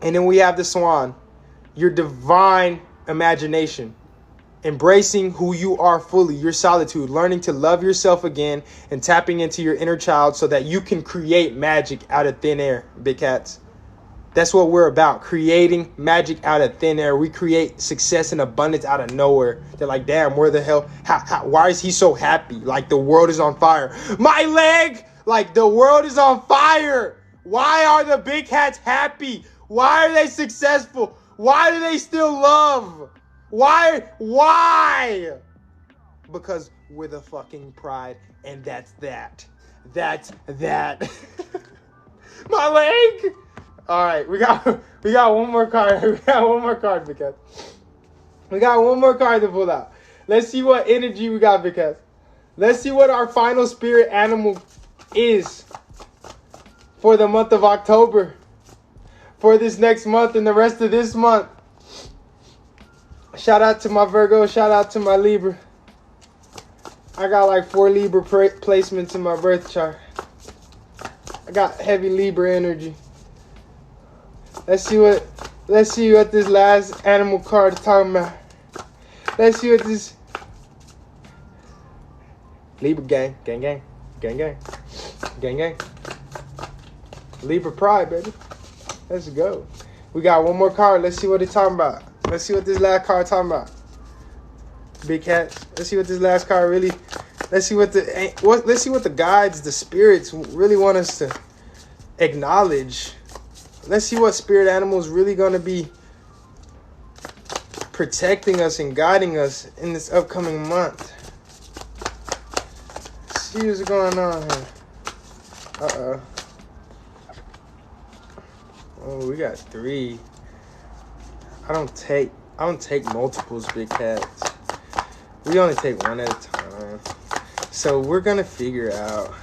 And then we have the Swan, your divine imagination. Embracing who you are fully, your solitude, learning to love yourself again, and tapping into your inner child so that you can create magic out of thin air, big cats. That's what we're about, creating magic out of thin air. We create success and abundance out of nowhere. They're like, damn, where the hell, why is he so happy? Like the world is on fire. My leg, like the world is on fire. Why are the big cats happy? Why are they successful? Why do they still love? Why? Because we're the fucking pride, and that's that. That's that. My leg. All right, we got one more card. We got one more card, because we got one more card to pull out. Let's see what energy we got, because let's see what our final spirit animal is for the month of October, for this next month and the rest of this month. Shout out to my Virgo. Shout out to my Libra. I got like 4 Libra placements in my birth chart. I got heavy Libra energy. Let's see what this last animal card is talking about. Let's see what this Libra gang. Libra pride, baby. Let's go. We got one more card. Let's see what it's talking about. Let's see what this last card talking about. Big cats. Let's see what this last card really. Let's see what the guides, the spirits really want us to acknowledge. Let's see what spirit animals really gonna be protecting us and guiding us in this upcoming month. Let's see what's going on here. Uh-oh. Oh, we got 3. I don't take multiples, big cats. We only take one at a time. So we're gonna figure out.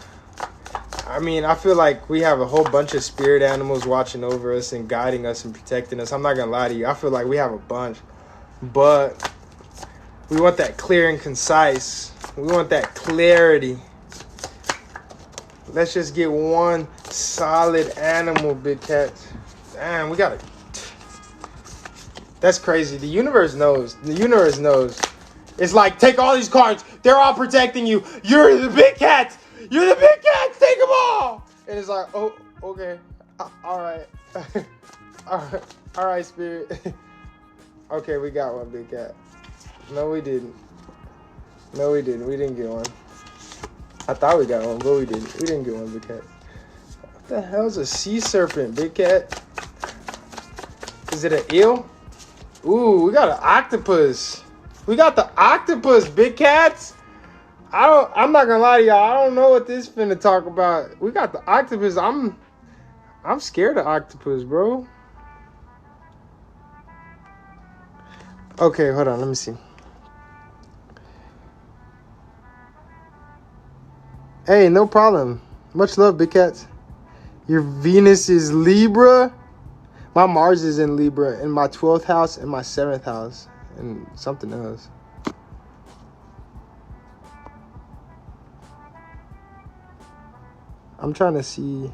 I mean, I feel like we have a whole bunch of spirit animals watching over us and guiding us and protecting us. I'm not gonna lie to you. I feel like we have a bunch, but we want that clear and concise. We want that clarity. Let's just get one solid animal, big cat. Damn, we gotta. That's crazy. The universe knows. The universe knows. It's like, take all these cards. They're all protecting you. You're the big cats. You're the big cats. Take them all. And it's like, oh, okay. All right. All right, spirit. Okay, we got one, big cat. No, we didn't. No, we didn't. We didn't get one. I thought we got one, but we didn't. We didn't get one, big cat. What the hell is a sea serpent, big cat? Is it an eel? Ooh, we got an octopus. We got the octopus, big cats. I'm not gonna lie to y'all. I don't know what this finna talk about. We got the octopus. I'm scared of octopus, bro. Okay, hold on. Let me see. Hey, no problem. Much love, big cats. Your Venus is Libra. My Mars is in Libra, in my 12th house and my 7th house, and something else. I'm trying to see.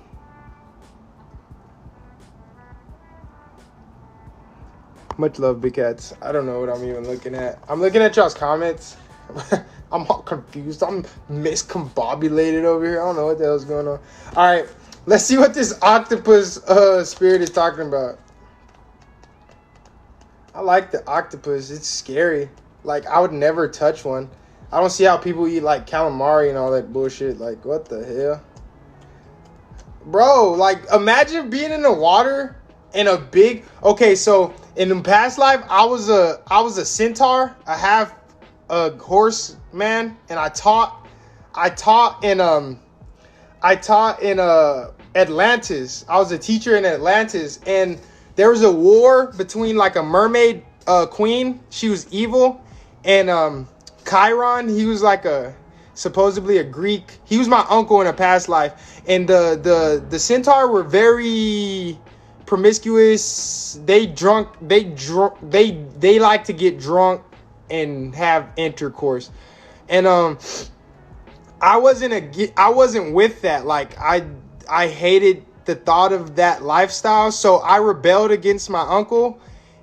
Much love, big cats. I don't know what I'm even looking at. I'm looking at y'all's comments. I'm all confused. I'm miscombobulated over here. I don't know what the hell's going on. All right, let's see what this octopus spirit is talking about. I like the octopus. It's scary. Like, I would never touch one. I don't see how people eat, like, calamari and all that bullshit. Like, what the hell? Bro, like, imagine being in the water and a big... Okay, so in the past life, I was a centaur, a half a horse man, and I taught in Atlantis. I was a teacher in Atlantis, and there was a war between like a mermaid queen. She was evil, and Chiron, he was like supposedly a Greek. He was my uncle in a past life, and the centaur were very promiscuous. They like to get drunk and have intercourse, and I wasn't with that. Like, I hated the thought of that lifestyle, so I rebelled against my uncle,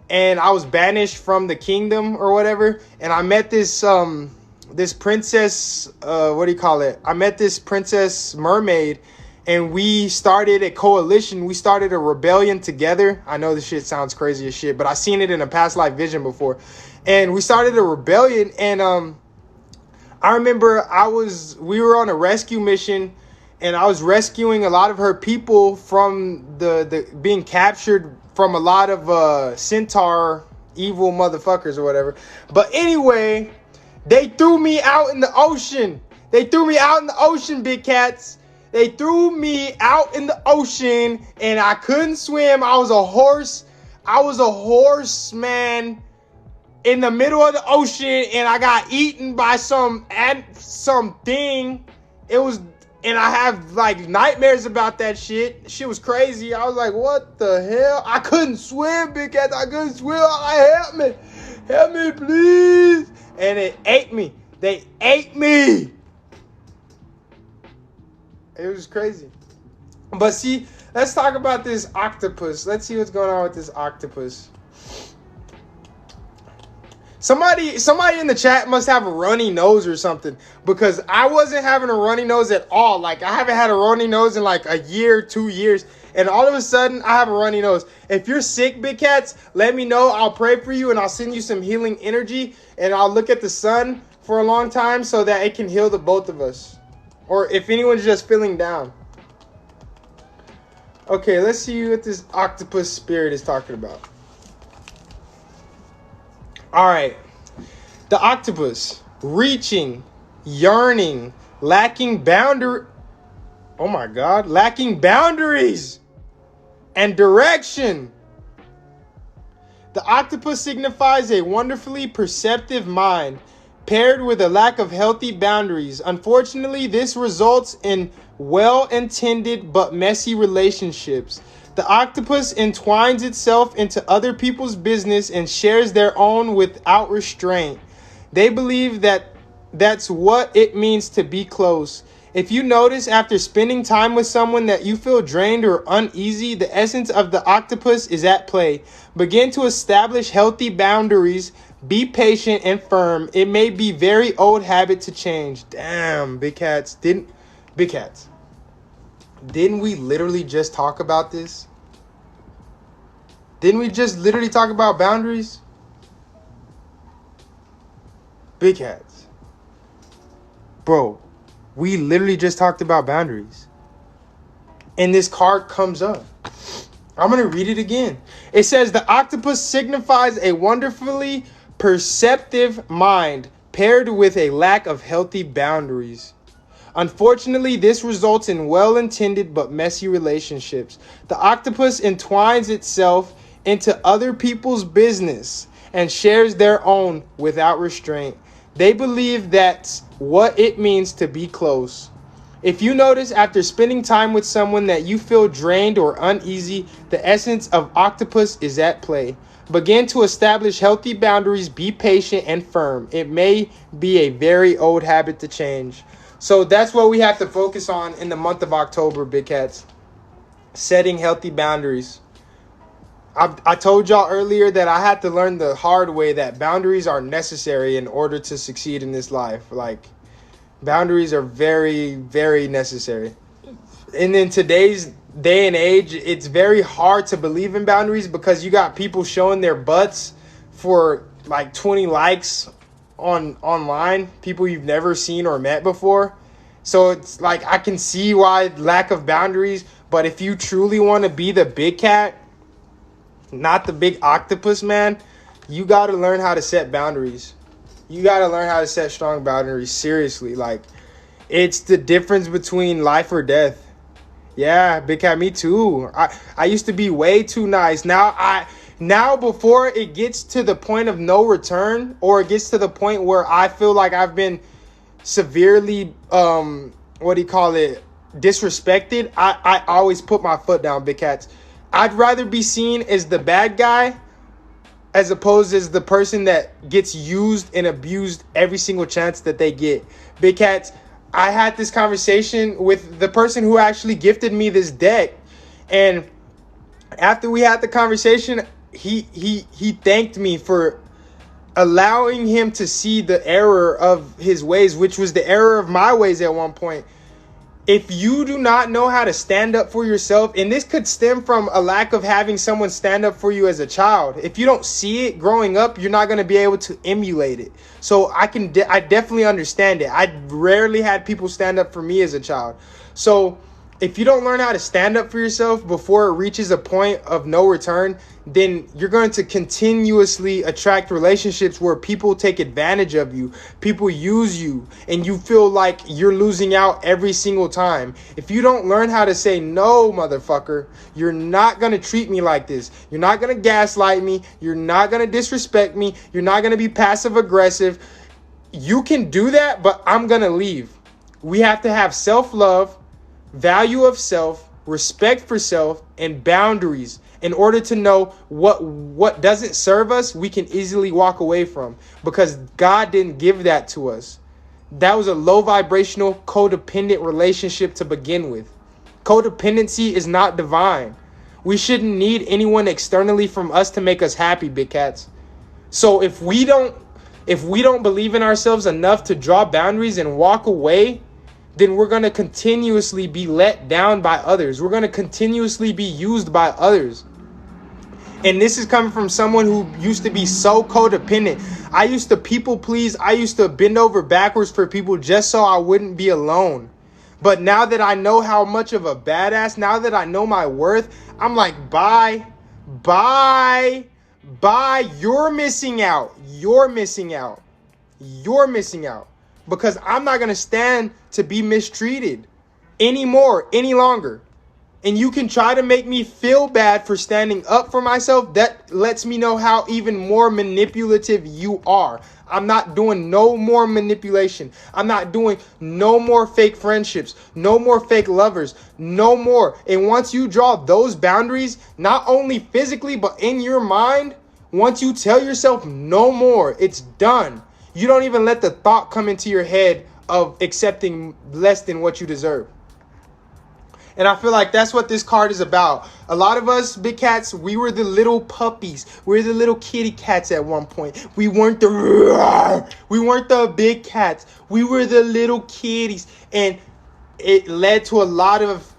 and I was banished from the kingdom or whatever. And I met this princess, what do you call it? I met this princess mermaid, and we started a coalition. We started a rebellion together. I know this shit sounds crazy as shit, but I seen it in a past life vision before. And we started a rebellion, and I remember we were on a rescue mission, and I was rescuing a lot of her people from the being captured from a lot of centaur evil motherfuckers or whatever. But anyway, they threw me out in the ocean. They threw me out in the ocean, big cats. They threw me out in the ocean, and I couldn't swim. I was a horse. I was a horse, man, in the middle of the ocean, and I got eaten by something. It was, and I have like nightmares about that shit. Shit was crazy. I was like, what the hell? I couldn't swim, big cat. I couldn't swim. Help me. Help me, please. And it ate me. They ate me. It was crazy. But see, let's talk about this octopus. Let's see what's going on with this octopus. Somebody in the chat must have a runny nose or something, because I wasn't having a runny nose at all. Like, I haven't had a runny nose in like a year, 2 years, and all of a sudden I have a runny nose. If you're sick, big cats, let me know. I'll pray for you, and I'll send you some healing energy, and I'll look at the sun for a long time so that it can heal the both of us. Or if anyone's just feeling down. Okay, let's see what this octopus spirit is talking about. All right. The octopus. Reaching. Yearning. Lacking boundary. Oh my God. Lacking boundaries. And direction. The octopus signifies a wonderfully perceptive mind, paired with a lack of healthy boundaries. Unfortunately, this results in well-intended but messy relationships. The octopus entwines itself into other people's business and shares their own without restraint. They believe that that's what it means to be close. If you notice after spending time with someone that you feel drained or uneasy, the essence of the octopus is at play. Begin to establish healthy boundaries. Be patient and firm. It may be very old habit to change. Damn, big cats. Didn't we literally just talk about this? Didn't we just literally talk about boundaries? Big cats. Bro, we literally just talked about boundaries. And this card comes up. I'm going to read it again. It says the octopus signifies a wonderfully perceptive mind paired with a lack of healthy boundaries. Unfortunately, this results in well-intended but messy relationships. The octopus entwines itself into other people's business and shares their own without restraint. They believe that's what it means to be close. If you notice after spending time with someone that you feel drained or uneasy, the essence of octopus is at play. Begin to establish healthy boundaries. Be patient and firm. It may be a very old habit to change. So that's what we have to focus on in the month of October, big cats. Setting healthy boundaries. I told y'all earlier that I had to learn the hard way that boundaries are necessary in order to succeed in this life. Like, boundaries are very, very necessary. And in today's day and age, it's very hard to believe in boundaries because you got people showing their butts for like 20 likes online, people you've never seen or met before. So it's like, I can see why lack of boundaries, but if you truly want to be the big cat, not the big octopus, man, you got to learn how to set boundaries. You got to learn how to set strong boundaries. Seriously, like, it's the difference between life or death. Yeah, big cat, me too. I used to be way too nice. Now before it gets to the point of no return, or it gets to the point where I feel like I've been severely disrespected, I always put my foot down, big cats. I'd rather be seen as the bad guy as opposed as the person that gets used and abused every single chance that they get. Big cats, I had this conversation with the person who actually gifted me this deck, and after we had the conversation, he thanked me for allowing him to see the error of his ways, which was the error of my ways at one point. If you do not know how to stand up for yourself, and this could stem from a lack of having someone stand up for you as a child. If you don't see it growing up, you're not going to be able to emulate it. So I definitely understand it. I rarely had people stand up for me as a child. So if you don't learn how to stand up for yourself before it reaches a point of no return, then you're going to continuously attract relationships where people take advantage of you, people use you, and you feel like you're losing out every single time. If you don't learn how to say no, motherfucker, you're not going to treat me like this. You're not going to gaslight me. You're not going to disrespect me. You're not going to be passive aggressive. You can do that, but I'm going to leave. We have to have self-love, value of self, respect for self, and boundaries in order to know what doesn't serve us, we can easily walk away from, because God didn't give that to us. That was a low vibrational codependent relationship to begin with. Codependency is not divine. We shouldn't need anyone externally from us to make us happy, big cats. So if we don't believe in ourselves enough to draw boundaries and walk away, then we're going to continuously be let down by others. We're going to continuously be used by others. And this is coming from someone who used to be so codependent. I used to people please. I used to bend over backwards for people just so I wouldn't be alone. But now that I know how much of a badass, now that I know my worth, I'm like, bye. You're missing out. Because I'm not going to stand to be mistreated anymore, any longer. And you can try to make me feel bad for standing up for myself. That lets me know how even more manipulative you are. I'm not doing no more manipulation. I'm not doing no more fake friendships, no more fake lovers, no more. And once you draw those boundaries, not only physically, but in your mind, once you tell yourself no more, it's done. You don't even let the thought come into your head of accepting less than what you deserve. And I feel like that's what this card is about. A lot of us big cats, we were the little puppies. We were the little kitty cats at one point. We weren't the big cats. We were the little kitties. And it led to a lot of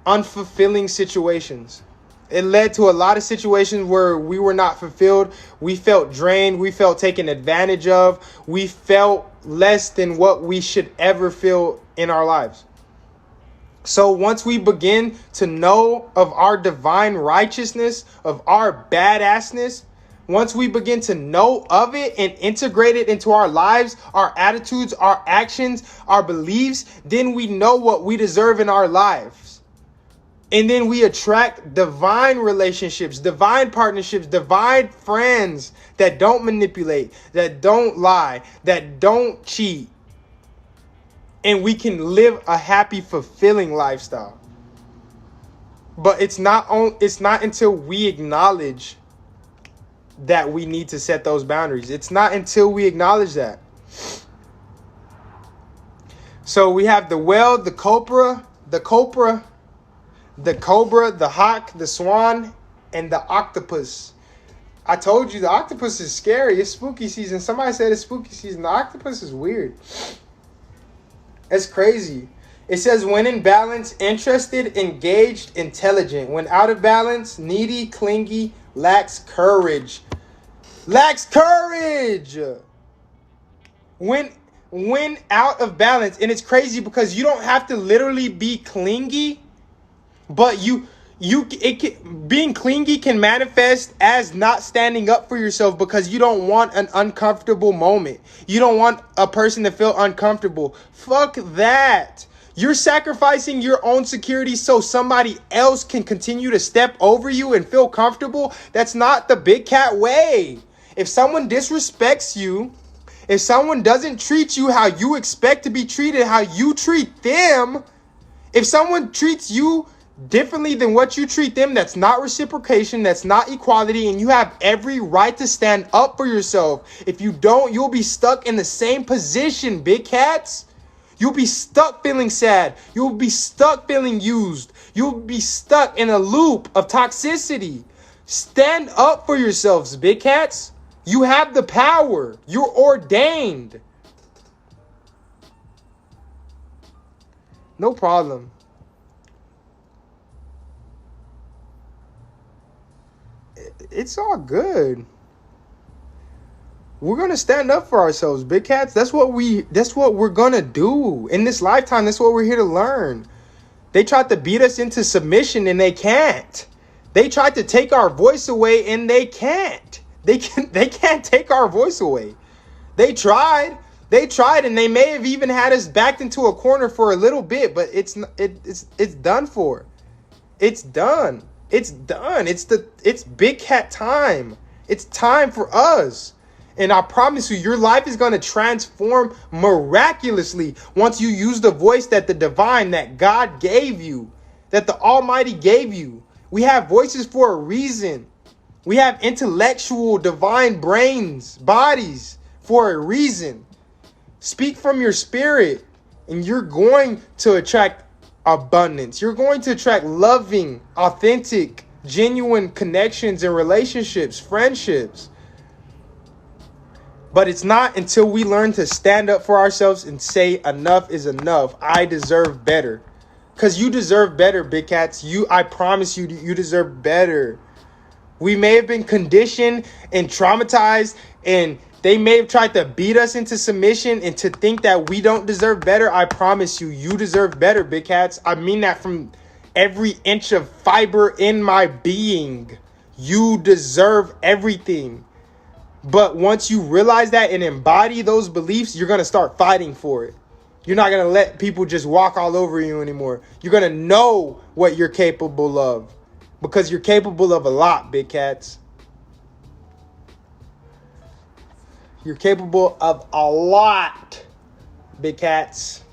unfulfilling situations. It led to a lot of situations where we were not fulfilled. We felt drained. We felt taken advantage of. We felt less than what we should ever feel in our lives. So once we begin to know of our divine righteousness, of our badassness, once we begin to know of it and integrate it into our lives, our attitudes, our actions, our beliefs, then we know what we deserve in our lives. And then we attract divine relationships, divine partnerships, divine friends that don't manipulate, that don't lie, that don't cheat. And we can live a happy, fulfilling lifestyle. But it's not until we acknowledge that we need to set those boundaries. It's not until we acknowledge that. So we have the whale, the cobra, the hawk, the swan, and the octopus. I told you the octopus is scary. It's spooky season. Somebody said it's spooky season. The octopus is weird. It's crazy. It says, when in balance, interested, engaged, intelligent. When out of balance, needy, clingy, lacks courage. Lacks courage! When out of balance. And it's crazy because you don't have to literally be clingy, but being clingy can manifest as not standing up for yourself because you don't want an uncomfortable moment. You don't want a person to feel uncomfortable. Fuck that. You're sacrificing your own security so somebody else can continue to step over you and feel comfortable. That's not the big cat way. If someone disrespects you, if someone doesn't treat you how you expect to be treated, how you treat them, if someone treats you differently than what you treat them, that's not reciprocation, that's not equality, and you have every right to stand up for yourself. If you don't, you'll be stuck in the same position, big cats. You'll be stuck feeling sad. You'll be stuck feeling used. You'll be stuck in a loop of toxicity. Stand up for yourselves, big cats. You have the power. You're ordained. No problem. It's all good. We're gonna stand up for ourselves, big cats. That's what we're gonna do in this lifetime. That's what we're here to learn. They tried to beat us into submission and they can't. They tried to take our voice away and they can't. They can't take our voice away. They tried, and they may have even had us backed into a corner for a little bit, but it's done for. It's done. It's done. It's big cat time. It's time for us. And I promise you, your life is going to transform miraculously once you use the voice that the divine, that God gave you, that the Almighty gave you. We have voices for a reason. We have intellectual, divine brains, bodies for a reason. Speak from your spirit, and you're going to attract abundance. You're going to attract loving, authentic, genuine connections and relationships, friendships. But it's not until we learn to stand up for ourselves and say enough is enough. I deserve better. Because you deserve better, big cats. I promise you, you deserve better. We may have been conditioned and traumatized, and they may have tried to beat us into submission and to think that we don't deserve better. I promise you, you deserve better, big cats. I mean that from every inch of fiber in my being. You deserve everything. But once you realize that and embody those beliefs, you're going to start fighting for it. You're not going to let people just walk all over you anymore. You're going to know what you're capable of, because you're capable of a lot, big cats. You're capable of a lot, big cats.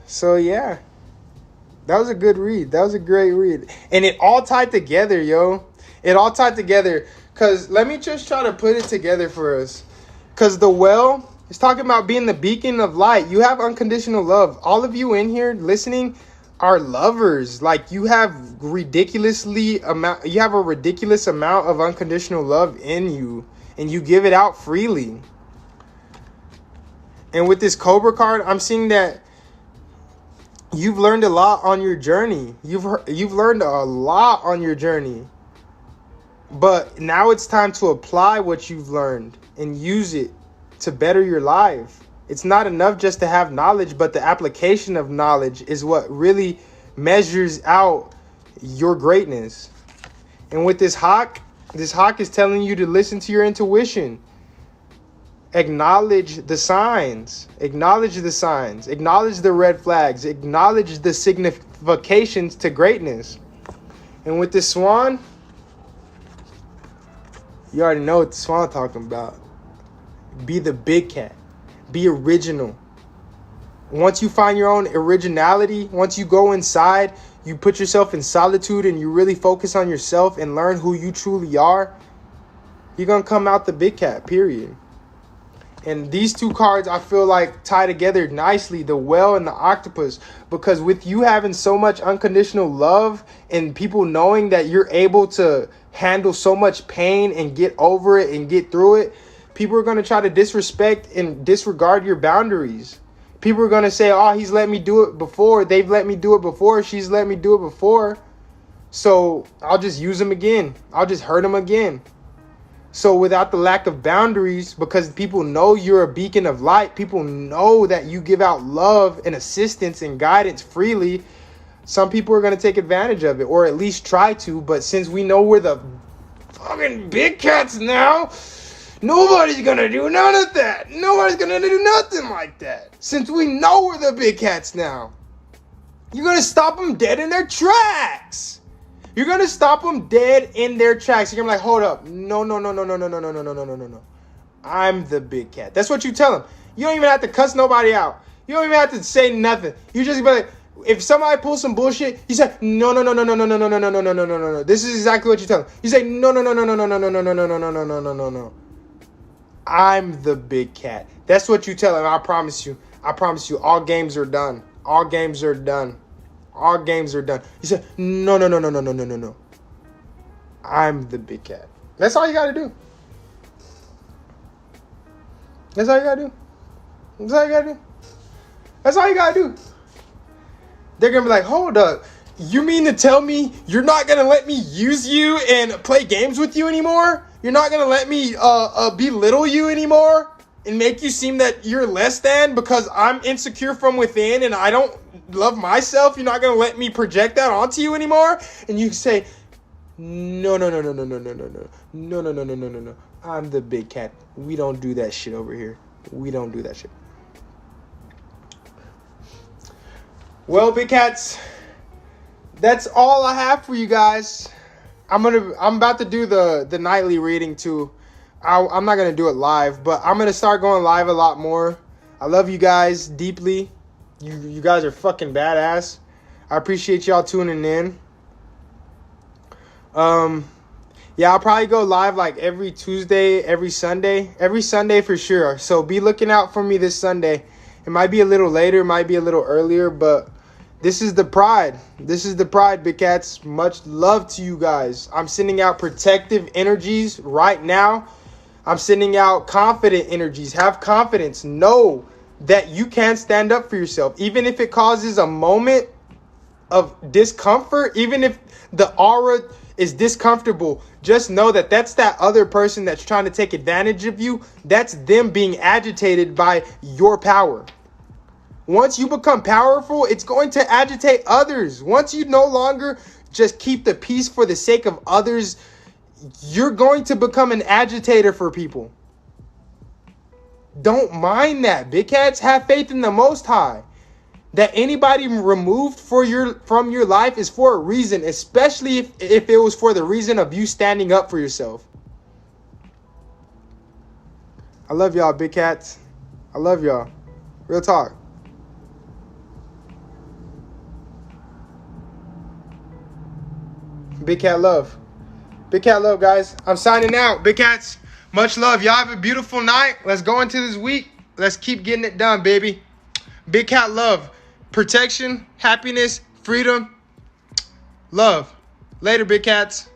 So, yeah. That was a good read. That was a great read. And it all tied together, yo. It all tied together. Because let me just try to put it together for us. Because the well is talking about being the beacon of light. You have unconditional love. All of you in here listening are lovers. Like, you have a ridiculous amount of unconditional love in you, and you give it out freely. And with this Cobra card, I'm seeing that you've learned a lot on your journey. You've learned a lot on your journey. But now it's time to apply what you've learned and use it to better your life. It's not enough just to have knowledge, but the application of knowledge is what really measures out your greatness. And with this hawk is telling you to listen to your intuition. Acknowledge the signs. Acknowledge the signs. Acknowledge the red flags. Acknowledge the significations to greatness. And with this swan, you already know what the swan talking about. Be the big cat. Be original. Once you find your own originality, once you go inside, you put yourself in solitude and you really focus on yourself and learn who you truly are, you're going to come out the big cat, period. And these two cards, I feel like, tie together nicely, the well and the octopus, because with you having so much unconditional love and people knowing that you're able to handle so much pain and get over it and get through it, people are going to try to disrespect and disregard your boundaries. People are going to say, oh, he's let me do it before. They've let me do it before. She's let me do it before. So I'll just use them again. I'll just hurt them again. So without the lack of boundaries, because people know you're a beacon of light, people know that you give out love and assistance and guidance freely, some people are going to take advantage of it, or at least try to. But since we know we're the fucking big cats now, nobody's going to do none of that. Nobody's going to do nothing like that. Since we know we're the big cats now, you're going to stop them dead in their tracks. You're going to stop them dead in their tracks. You're going to be like, hold up. No. I'm the big cat. That's what you tell them. You don't even have to cuss nobody out. You don't even have to say nothing. You just be like, if somebody pulls some bullshit, you say, no. This is exactly what you tell them. You say, no. I'm the big cat. That's what you tell them. I promise you. All games are done. All games are done. You say, no. I'm the big cat. That's all you got to do. That's all you got to do. They're going to be like, hold up. You mean to tell me you're not going to let me use you and play games with you anymore? You're not going to let me belittle you anymore and make you seem that you're less than because I'm insecure from within and I don't love myself? You're not going to let me project that onto you anymore? And you say, no. I'm the big cat. We don't do that shit over here. We don't do that shit. Well, big cats, that's all I have for you guys. I'm about to do the nightly reading too. I'm not gonna do it live, but I'm gonna start going live a lot more. I love you guys deeply. You guys are fucking badass. I appreciate y'all tuning in. Yeah, I'll probably go live like every Tuesday, every Sunday for sure. So be looking out for me this Sunday. It might be a little later, might be a little earlier, but this is the pride. This is the pride, big cats. Much love to you guys. I'm sending out protective energies right now. I'm sending out confident energies. Have confidence. Know that you can stand up for yourself. Even if it causes a moment of discomfort, even if the aura is discomfortable, just know that that's that other person that's trying to take advantage of you. That's them being agitated by your power. Once you become powerful, it's going to agitate others. Once you no longer just keep the peace for the sake of others, you're going to become an agitator for people. Don't mind that. Big cats, have faith in the Most High. That anybody removed from your life is for a reason, especially if it was for the reason of you standing up for yourself. I love y'all, big cats. I love y'all. Real talk. Big cat love. Big cat love, guys. I'm signing out. Big cats, much love. Y'all have a beautiful night. Let's go into this week. Let's keep getting it done, baby. Big cat love. Protection, happiness, freedom, love. Later, big cats.